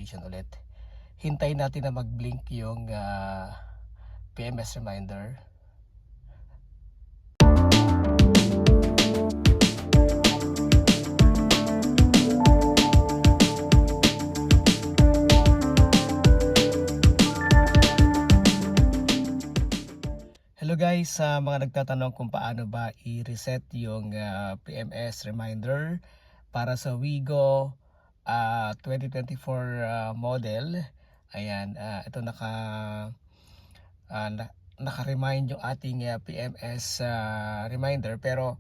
ignition ulit. Hintayin natin na mag-blink yung PMS reminder. Hello guys, sa mga nagtatanong kung paano ba i-reset yung PMS reminder para sa Wigo 2024 model. Ayan, ito naka-remind yung ating PMS reminder, pero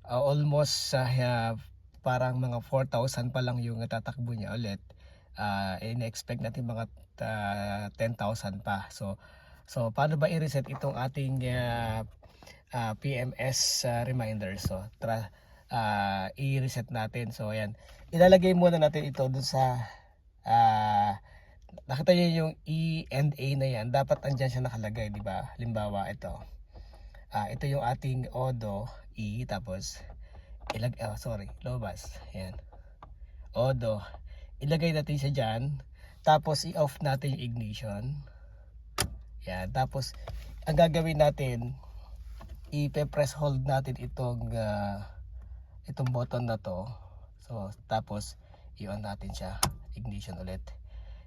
almost parang mga 4,000 pa lang yung tatakbo niya ulit. In-expect natin mga 10,000 pa. So paano ba i-reset itong ating PMS reminder? So i-reset natin. So ayan, ilalagay muna natin ito dun sa nakita niyo yung E and A na yan, dapat andyan siya nakalagay, di ba? Halimbawa ito, ito yung ating Odo E, tapos lobas, ayan, Odo, ilagay natin siya dyan, tapos i-off natin yung ignition. Yan, tapos ang gagawin natin, i-press hold natin itong button na to. So tapos i-on natin siya, ignition ulit.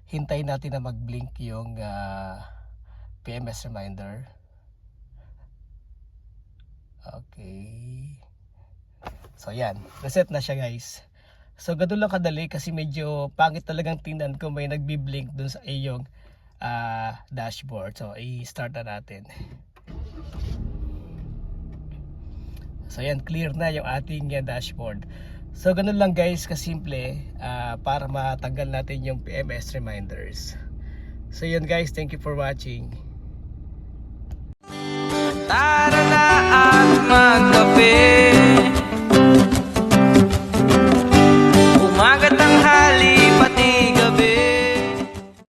Hintayin natin na mag-blink yung PMS reminder. Okay. So yan, reset na siya guys. So ganun lang kadali, kasi medyo pangit talagang tingnan kung may nagbi-blink dun sa iyong dashboard. So i-start na natin. So yan, clear na yung ating dashboard. So ganun lang guys, kasimple, para matanggal natin yung PMS reminders. So yun guys, thank you for watching. Tara na!